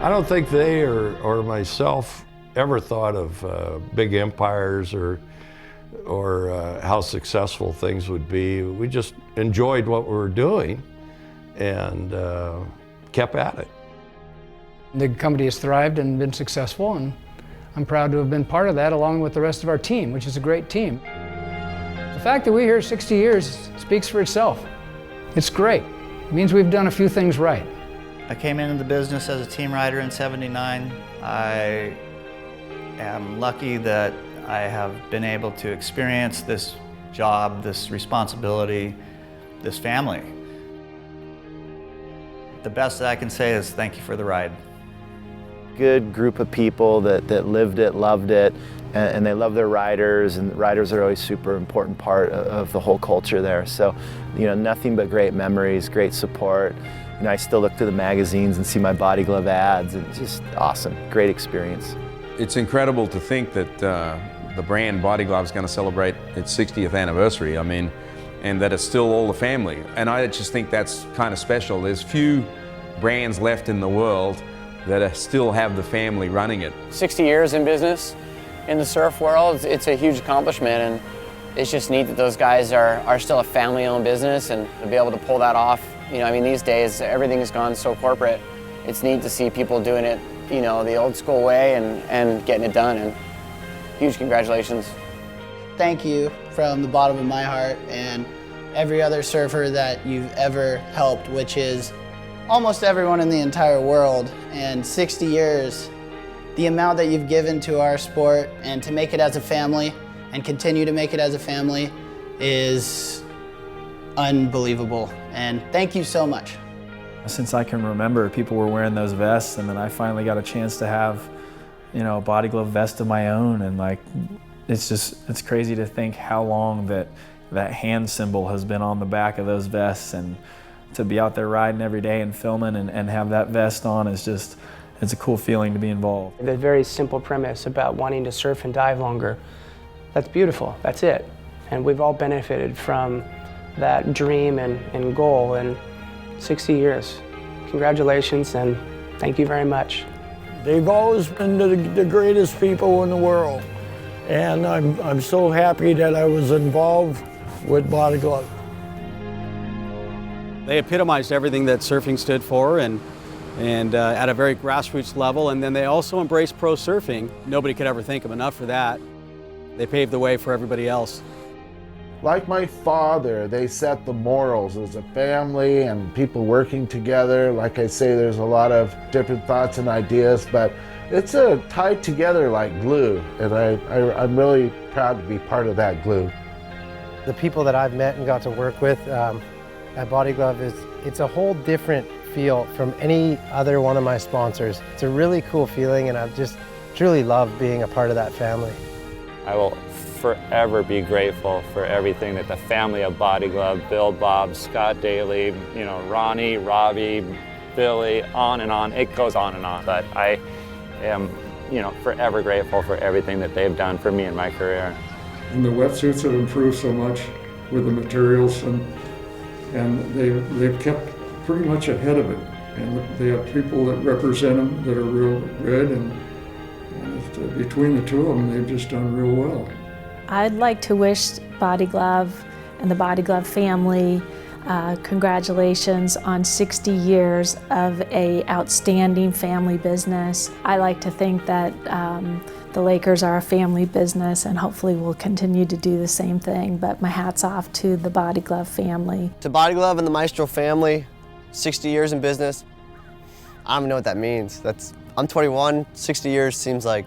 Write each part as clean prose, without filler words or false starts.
I don't think they or myself ever thought of big empires or how successful things would be. We just enjoyed what we were doing and kept at it. The company has thrived and been successful, and I'm proud to have been part of that along with the rest of our team, which is a great team. The fact that we're here 60 years speaks for itself. It's great. It means we've done a few things right. I came into the business as a team rider in '79. I am lucky that I have been able to experience this job, this responsibility, this family. The best that I can say is thank you for the ride. Good group of people that lived it, loved it, and they love their riders, and riders are always a super important part of the whole culture there. So, nothing but great memories, great support. I still look through the magazines and see my Body Glove ads, and just awesome, great experience. It's incredible to think that the brand Body Glove is going to celebrate its 60th anniversary. I mean, and that it's still all the family. And I just think that's kind of special. There's few brands left in the world that still have the family running it. 60 years in business in the surf world, it's a huge accomplishment, and it's just neat that those guys are still a family-owned business, and to be able to pull that off. These days everything's gone so corporate. It's neat to see people doing it, the old school way and getting it done, and huge congratulations. Thank you from the bottom of my heart and every other surfer that you've ever helped, which is almost everyone in the entire world. And 60 years, the amount that you've given to our sport and to make it as a family and continue to make it as a family is unbelievable. And thank you so much. Since I can remember, people were wearing those vests, and then I finally got a chance to have, a Body Glove vest of my own, and it's crazy to think how long that hand symbol has been on the back of those vests, and to be out there riding every day and filming and have that vest on is just, it's a cool feeling to be involved. The very simple premise about wanting to surf and dive longer, that's beautiful, that's it. And we've all benefited from that dream and goal in 60 years. Congratulations and thank you very much. They've always been the greatest people in the world, and I'm so happy that I was involved with Body Glove. They epitomized everything that surfing stood for, and at a very grassroots level, and then they also embraced pro surfing. Nobody could ever thank them enough for that. They paved the way for everybody else. Like my father, they set the morals as a family and people working together. Like I say, there's a lot of different thoughts and ideas, but it's tied together like glue, and I'm really proud to be part of that glue. The people that I've met and got to work with at Body Glove, it's a whole different feel from any other one of my sponsors. It's a really cool feeling, and I've just truly loved being a part of that family. I will forever be grateful for everything that the family of Body Glove, Bill, Bob, Scott Daly, Ronnie, Robbie, Billy, on and on. It goes on and on. But I am, forever grateful for everything that they've done for me in my career. And the wetsuits have improved so much with the materials, and they've kept pretty much ahead of it. And they have people that represent them that are real good, and between the two of them, they've just done real well. I'd like to wish Body Glove and the Body Glove family congratulations on 60 years of an outstanding family business. I like to think that the Lakers are a family business, and hopefully we'll continue to do the same thing, but my hat's off to the Body Glove family. To Body Glove and the Maestro family, 60 years in business, I don't even know what that means. I'm 21, 60 years seems like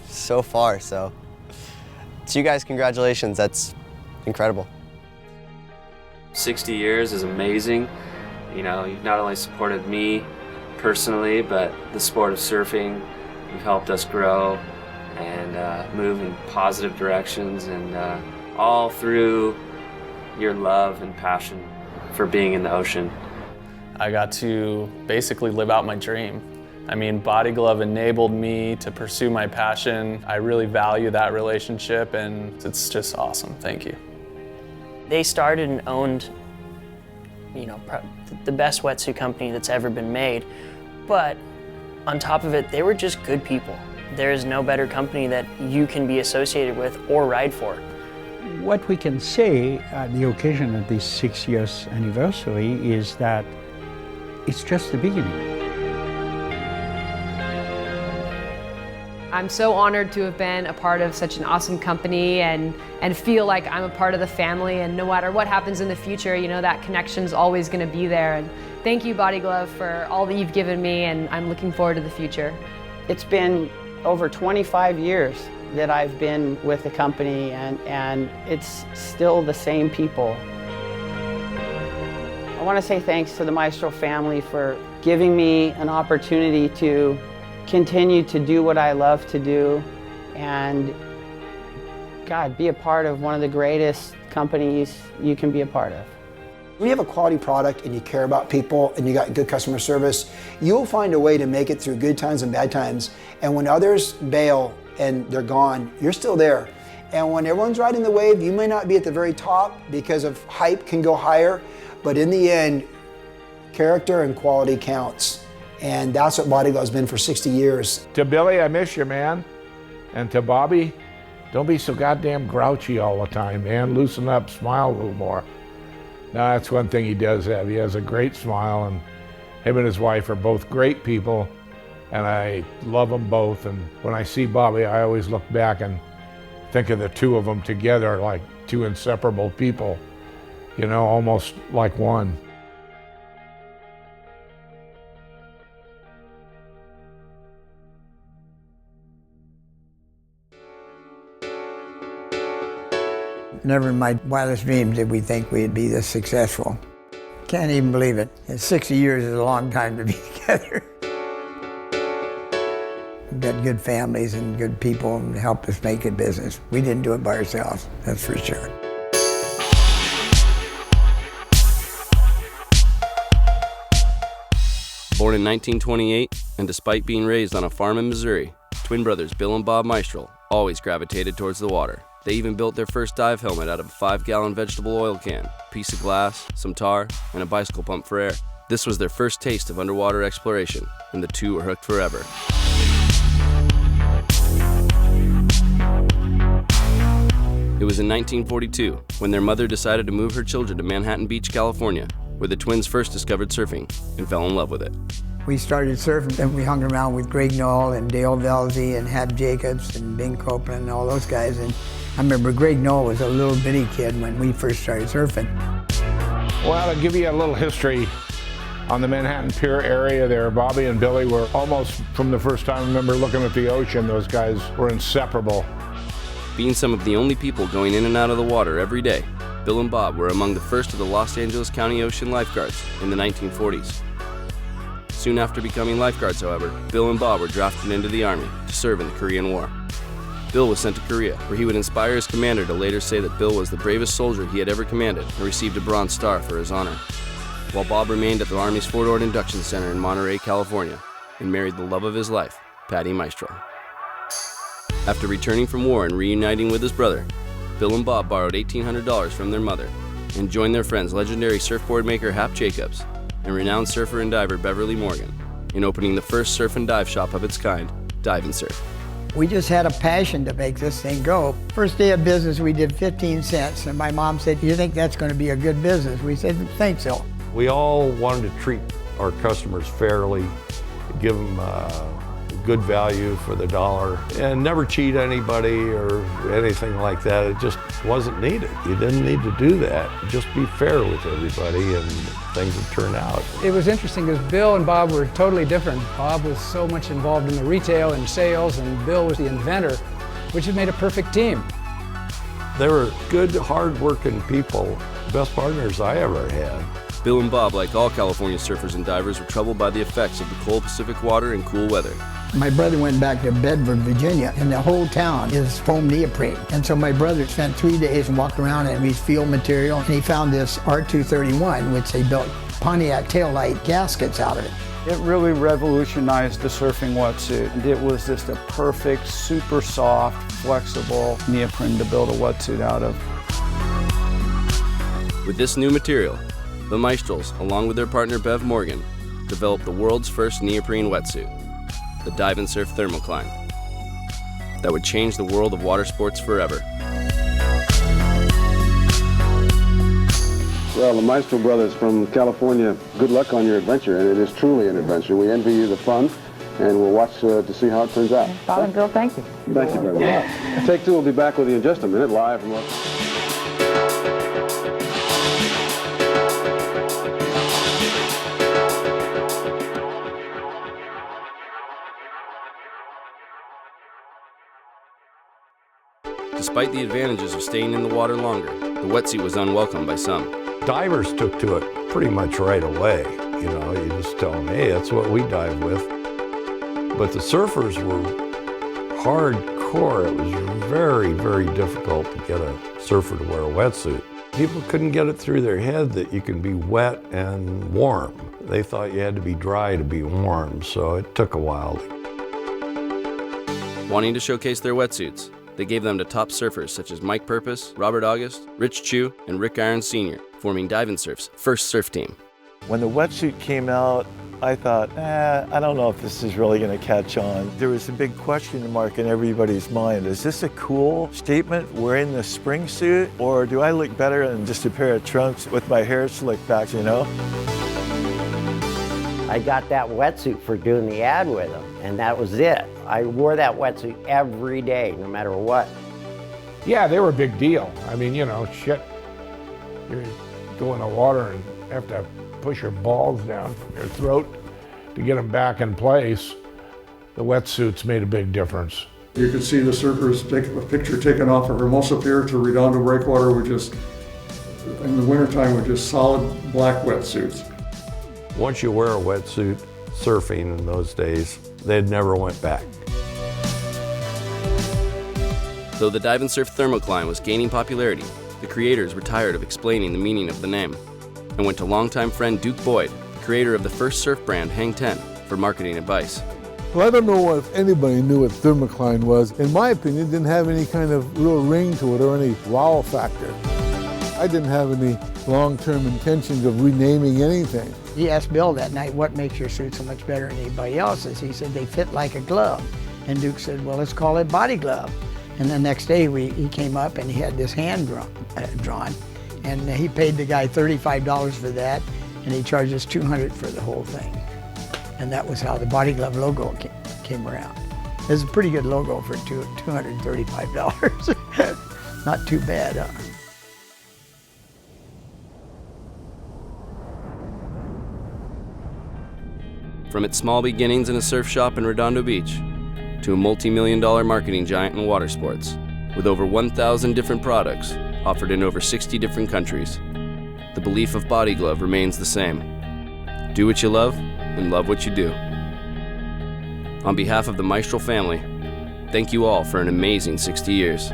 so far, so to you guys, congratulations, that's incredible. 60 years is amazing. You've not only supported me personally, but the sport of surfing. You've helped us grow and move in positive directions, and all through your love and passion for being in the ocean. I got to basically live out my dream. Body Glove enabled me to pursue my passion. I really value that relationship, and it's just awesome. Thank you. They started and owned, the best wetsuit company that's ever been made, but On top of it, they were just good people. There is no better company that you can be associated with or ride for. What we can say at the occasion of this 6 years anniversary is that it's just the beginning. I'm so honored to have been a part of such an awesome company and feel like I'm a part of the family, and no matter what happens in the future, you know, that connection's always going to be there. And thank you, Body Glove, for all that you've given me, and I'm looking forward to the future. It's been over 25 years that I've been with the company, and it's still the same people. I want to say thanks to the Maestro family for giving me an opportunity to continue to do what I love to do and, God, be a part of one of the greatest companies you can be a part of. When you have a quality product and you care about people and you got good customer service, you'll find a way to make it through good times and bad times. And when others bail and they're gone, you're still there. And when everyone's riding the wave, you may not be at the very top because of hype can go higher, but in the end, character and quality counts. And that's what Body Glove's been for 60 years. To Billy, I miss you, man. And to Bobby, don't be so goddamn grouchy all the time, man. Loosen up, smile a little more. Now, that's one thing he does have. He has a great smile, and him and his wife are both great people, and I love them both. And when I see Bobby, I always look back and think of the two of them together like two inseparable people, you know, almost like one. Never in my wildest dreams did we think we'd be this successful. Can't even believe it. 60 years is a long time to be together. We've got good families and good people and help us make it business. We didn't do it by ourselves, that's for sure. Born in 1928, and despite being raised on a farm in Missouri, twin brothers Bill and Bob Meistrel always gravitated towards the water. They even built their first dive helmet out of a 5-gallon vegetable oil can, a piece of glass, some tar, and a bicycle pump for air. This was their first taste of underwater exploration, and the two were hooked forever. It was in 1942 when their mother decided to move her children to Manhattan Beach, California, where the twins first discovered surfing and fell in love with it. We started surfing and we hung around with Greg Knoll and Dale Velzy and Hab Jacobs and Bing Copeland and all those guys. And I remember Greg Knoll was a little bitty kid when we first started surfing. Well, to give you a little history on the Manhattan Pier area there, Bobby and Billy were almost from the first time I remember looking at the ocean, those guys were inseparable. Being some of the only people going in and out of the water every day, Bill and Bob were among the first of the Los Angeles County Ocean lifeguards in the 1940s. Soon after becoming lifeguards, however, Bill and Bob were drafted into the Army to serve in the Korean War. Bill was sent to Korea, where he would inspire his commander to later say that Bill was the bravest soldier he had ever commanded and received a Bronze Star for his honor, while Bob remained at the Army's Fort Ord Induction Center in Monterey, California, and married the love of his life, Patty Meistrel. After returning from war and reuniting with his brother, Bill and Bob borrowed $1,800 from their mother and joined their friends legendary surfboard maker Hap Jacobs and renowned surfer and diver Beverly Morgan in opening the first surf and dive shop of its kind, Dive and Surf. We just had a passion to make this thing go. First day of business, we did 15 cents, and my mom said, "You think that's going to be a good business?" We said, "Thanks, so." We all wanted to treat our customers fairly, give them good value for the dollar, and never cheat anybody or anything like that. It just wasn't needed. You didn't need to do that. Just be fair with everybody and things would turn out. It was interesting because Bill and Bob were totally different. Bob was so much involved in the retail and sales, and Bill was the inventor, which had made a perfect team. They were good, hard-working people, best partners I ever had. Bill and Bob, like all California surfers and divers, were troubled by the effects of the cold Pacific water and cool weather. My brother went back to Bedford, Virginia, and the whole town is foam neoprene. And so my brother spent 3 days and walked around in these field material, and he found this R231, which they built Pontiac taillight gaskets out of it. It really revolutionized the surfing wetsuit. And it was just a perfect, super soft, flexible neoprene to build a wetsuit out of. With this new material, the Meistrels, along with their partner Bev Morgan, developed the world's first neoprene wetsuit. the Dive and Surf Thermocline, that would change the world of water sports forever. Well, the Maestro brothers from California, good luck on your adventure, and it is truly an adventure. We envy you the fun, and we'll watch to see how it turns out. Bob and Bill, thank you. Thank you very much. Take Two will be back with you in just a minute, live from Despite the advantages of staying in the water longer, the wetsuit was unwelcome by some. Divers took to it pretty much right away. You know, you just tell them, hey, that's what we dive with. But the surfers were hardcore. It was very, very difficult to get a surfer to wear a wetsuit. People couldn't get it through their head that you can be wet and warm. They thought you had to be dry to be warm, so it took a while. Wanting to showcase their wetsuits, they gave them to top surfers such as Mike Purpose, Robert August, Rich Chu, and Rick Irons Sr., forming Dive and Surf's first surf team. When the wetsuit came out, I thought, I don't know if this is really going to catch on. There was a big question mark in everybody's mind. Is this a cool statement wearing the spring suit, or do I look better in just a pair of trunks with my hair slicked back, you know? I got that wetsuit for doing the ad with them, and that was it. I wore that wetsuit every day, no matter what. Yeah, they were a big deal. I mean, you know, shit. You go in the water and have to push your balls down your throat to get them back in place. The wetsuits made a big difference. You could see the surfers take a picture taken off of Hermosa Pier to Redondo Breakwater with just, in the wintertime, with just solid black wetsuits. Once you wear a wetsuit, surfing in those days, they never went back. Though the Dive and Surf Thermocline was gaining popularity, the creators were tired of explaining the meaning of the name and went to longtime friend Duke Boyd, the creator of the first surf brand Hang 10, for marketing advice. Well, I don't know if anybody knew what thermocline was. In my opinion, it didn't have any kind of real ring to it or any wow factor. I didn't have any long-term intentions of renaming anything. He asked Bill that night, what makes your suit so much better than anybody else's? He said, they fit like a glove. And Duke said, well, let's call it Body Glove. And the next day he came up and he had this hand drawn. And he paid the guy $35 for that, and he charged us $200 for the whole thing. And that was how the Body Glove logo came around. It was a pretty good logo for $235. Not too bad, huh? From its small beginnings in a surf shop in Redondo Beach to a multi-million-dollar marketing giant in water sports, with over 1,000 different products offered in over 60 different countries, the belief of Body Glove remains the same. Do what you love and love what you do. On behalf of the Maestro family, thank you all for an amazing 60 years.